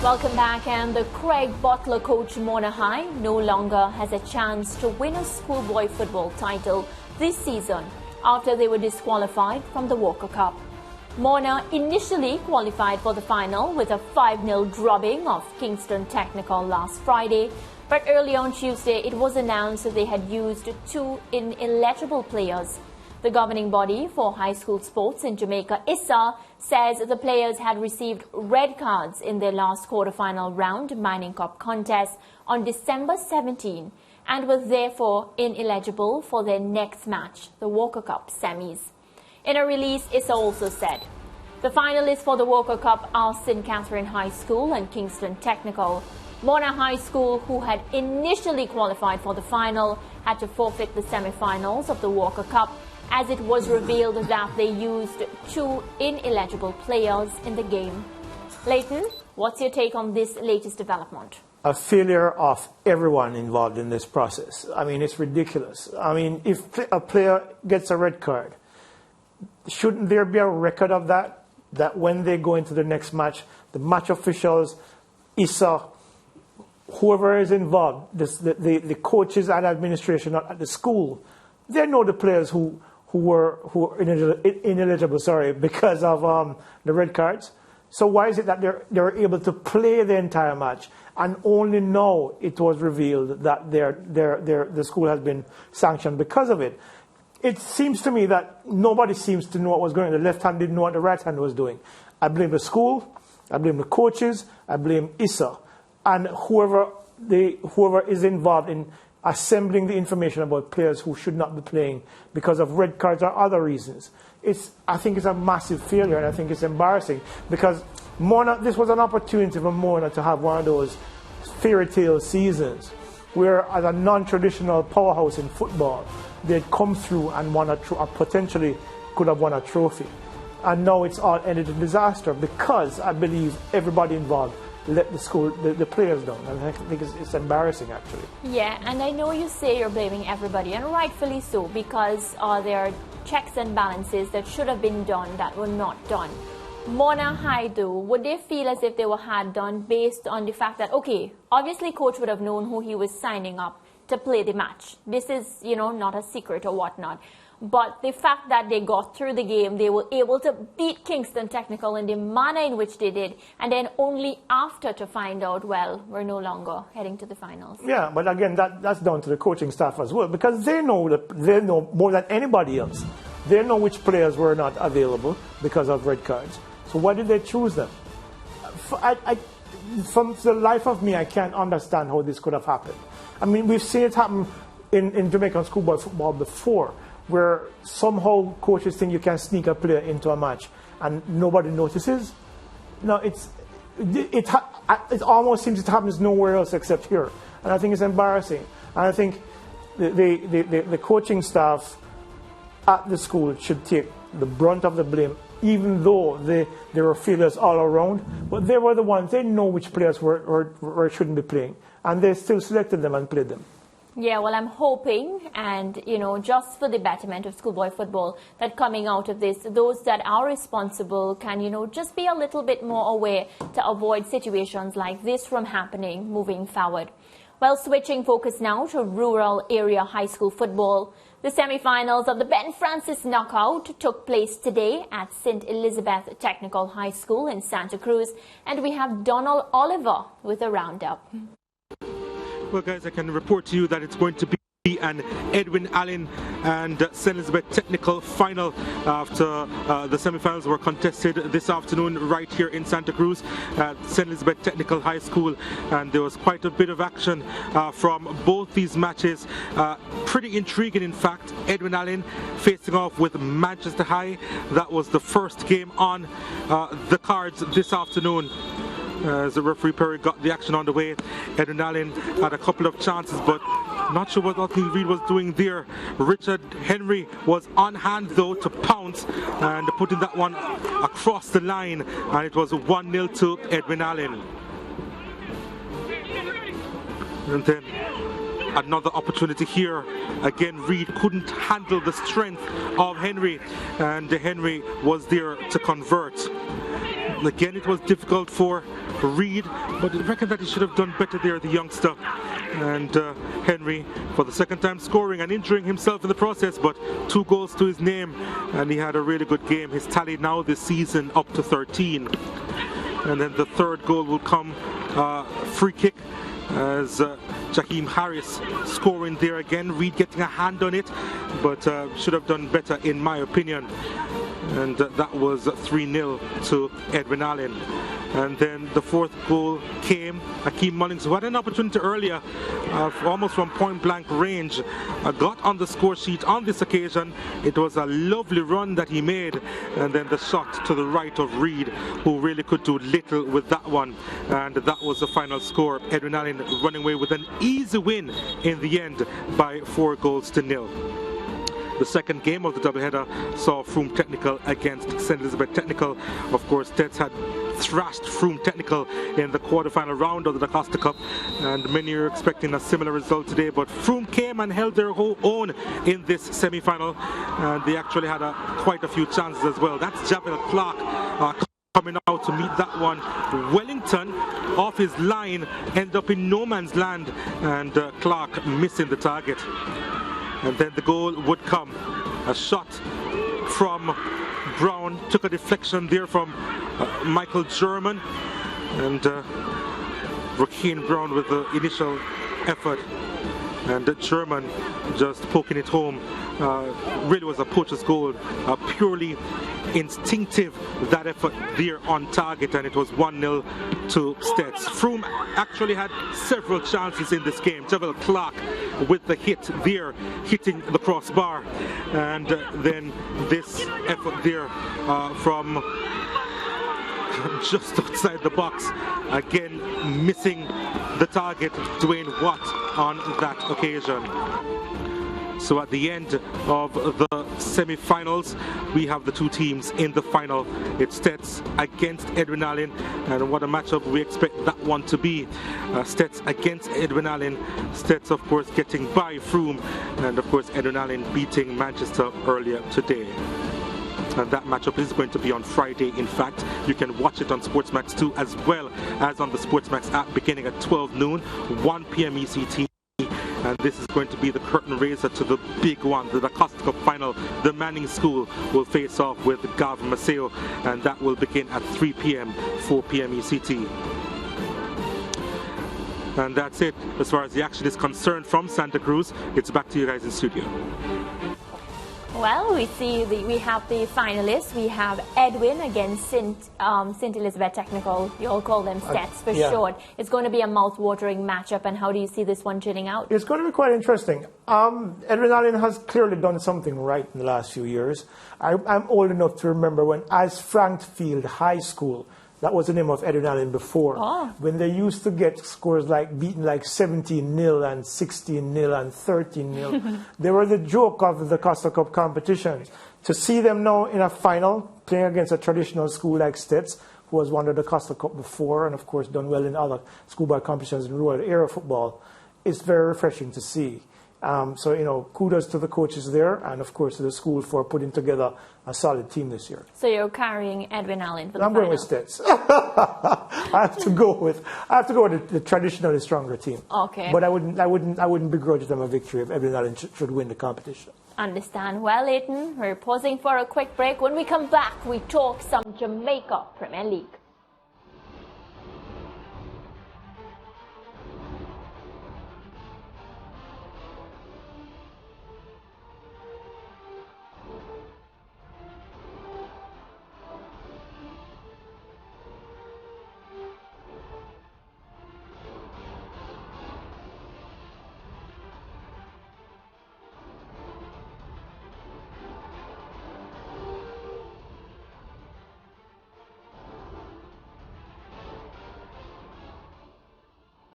Welcome back, and the Craig Bottler coach Mona High no longer has a chance to win a schoolboy football title this season after they were disqualified from the Walker Cup. Mona initially qualified for the final with a 5-0 drubbing of Kingston Technical last Friday, but early on Tuesday it was announced that they had used 2 ineligible players. The governing body for high school sports in Jamaica, ISSA, says the players had received red cards in their last quarter-final round Mining Cup contest on December 17 and were therefore ineligible for their next match, the Walker Cup semis. In a release, ISSA also said, the finalists for the Walker Cup are St. Catherine High School and Kingston Technical. Mona High School, who had initially qualified for the final, had to forfeit the semi-finals of the Walker Cup, as it was revealed that they used 2 ineligible players in the game. Leighton, what's your take on this latest development? A failure of everyone involved in this process. I mean, it's ridiculous. I mean, if a player gets a red card, shouldn't there be a record of that? That when they go into the next match, the match officials, ISSA, whoever is involved, the coaches and administration at the school, they know the players who were ineligible, because of the red cards. So why is it that they were able to play the entire match, and only now it was revealed that the school has been sanctioned because of it? It seems to me that nobody seems to know what was going on. The left hand didn't know what the right hand was doing. I blame the school, I blame the coaches, I blame ISSA, and whoever is involved in assembling the information about players who should not be playing because of red cards or other reasons. I think it's a massive failure, and I think it's embarrassing, because this was an opportunity for Mona to have one of those fairy tale seasons where, as a non-traditional powerhouse in football, they'd come through and potentially could have won a trophy. And now it's all ended in disaster because I believe everybody involved let the players down. And I think it's embarrassing, actually. Yeah, and I know you say you're blaming everybody, and rightfully so, because there are checks and balances that should have been done that were not done. Mona High, though, would they feel as if they were had done based on the fact that, okay, obviously coach would have known who he was signing up to play the match. This is, not a secret or whatnot. But the fact that they got through the game, they were able to beat Kingston Technical in the manner in which they did, and then only after to find out, well, we're no longer heading to the finals. Yeah, but again, that's down to the coaching staff as well, because they know more than anybody else. They know which players were not available because of red cards. So why did they choose them? From the life of me, I can't understand how this could have happened. I mean, we've seen it happen in Jamaican schoolboy football before, where somehow coaches think you can sneak a player into a match and nobody notices. No, it almost seems it happens nowhere else except here, and I think it's embarrassing. And I think the coaching staff at the school should take the brunt of the blame, even though there were failures all around. But they were the ones, they know which players shouldn't be playing, and they still selected them and played them. Yeah, well, I'm hoping, and, just for the betterment of schoolboy football, that coming out of this, those that are responsible can, just be a little bit more aware to avoid situations like this from happening moving forward. Well, switching focus now to rural area high school football. The semi-finals of the Ben Francis Knockout took place today at St. Elizabeth Technical High School in Santa Cruz, and we have Donald Oliver with a roundup. Well, guys, I can report to you that it's going to be an Edwin Allen and St. Elizabeth Technical final after the semi-finals were contested this afternoon right here in Santa Cruz at St. Elizabeth Technical High School, and there was quite a bit of action from both these matches. Pretty intriguing, in fact. Edwin Allen facing off with Manchester High. That was the first game on the cards this afternoon. As the referee Perry got the action on the way, Edwin Allen had a couple of chances, but not sure what Anthony Reid was doing there. Richard Henry was on hand, though, to pounce and putting that one across the line, and it was 1-0 to Edwin Allen. And then another opportunity here. Again, Reid couldn't handle the strength of Henry, and Henry was there to convert. Again, it was difficult for Reed, but I reckon that he should have done better there, the youngster. And Henry, for the second time, scoring and injuring himself in the process, but 2 goals to his name, and he had a really good game. His tally now this season up to 13. And then the third goal will come, free kick, as Jaheim Harris scoring there again. Reed getting a hand on it, but should have done better in my opinion. And that was 3-0 to Edwin Allen. And then the fourth goal came. Akeem Mullings, who had an opportunity earlier, almost from point-blank range, got on the score sheet on this occasion. It was a lovely run that he made, and then the shot to the right of Reed, who really could do little with that one. And that was the final score. Edwin Allen running away with an easy win in the end by 4-0. The second game of the doubleheader saw Frome Technical against St. Elizabeth Technical. Of course, STETHS had thrashed Frome Technical in the quarterfinal round of the Costa Cup, and many are expecting a similar result today, but Frome came and held their whole own in this semi-final, and they actually had quite a few chances as well. That's Javel Clark coming out to meet that one. Wellington off his line ended up in no man's land, and Clark missing the target. And then the goal would come. A shot from Brown, took a deflection there from Michael German, and Rakeem Brown with the initial effort, and German just poking it home. Really was a poacher's goal, purely instinctive, that effort there on target, and it was 1-0 to STETHS. Frome actually had several chances in this game. Javel Clark with the hit there, hitting the crossbar, and then this effort there from just outside the box, again missing the target, Dwayne Watt on that occasion. So at the end of the semi-finals, we have the two teams in the final. It's STETHS against Edwin Allen, and what a matchup we expect that one to be. STETHS against Edwin Allen. STETHS, of course, getting by Frome, and of course Edwin Allen beating Manchester earlier today. And that matchup is going to be on Friday. In fact, you can watch it on SportsMax 2 as well as on the SportsMax app, beginning at 12 noon, 1 p.m. ECT. And this is going to be the curtain raiser to the big one, the Costa Cup final. The Manning School will face off with Gavin Maceo, and that will begin at 3 p.m., 4 p.m. ECT. And that's it as far as the action is concerned from Santa Cruz. It's back to you guys in studio. Well, we have the finalists. We have Edwin against St. Elizabeth Technical. You all call them STETHS for short. It's going to be a mouth-watering matchup. And how do you see this one turning out? It's going to be quite interesting. Edwin Allen has clearly done something right in the last few years. I'm old enough to remember when as Frankfield High School, that was the name of Edwin Allen before, when they used to get scores like beaten like 17-0 and 16-0 and 13-0. They were the joke of the Costa Cup competition. To see them now in a final, playing against a traditional school like STETHS, who has won the Costa Cup before and of course done well in other schoolboy competitions in rural area football, it's very refreshing to see. So, you know, kudos to the coaches there and, of course, to the school for putting together a solid team this year. So you're carrying Edwin Allen for the I'm going with STETHS. I have to go with the traditionally stronger team. Okay. But I wouldn't begrudge them a victory if Edwin Allen should win the competition. Understand. Well, Leighton, we're pausing for a quick break. When we come back, we talk some Jamaica Premier League.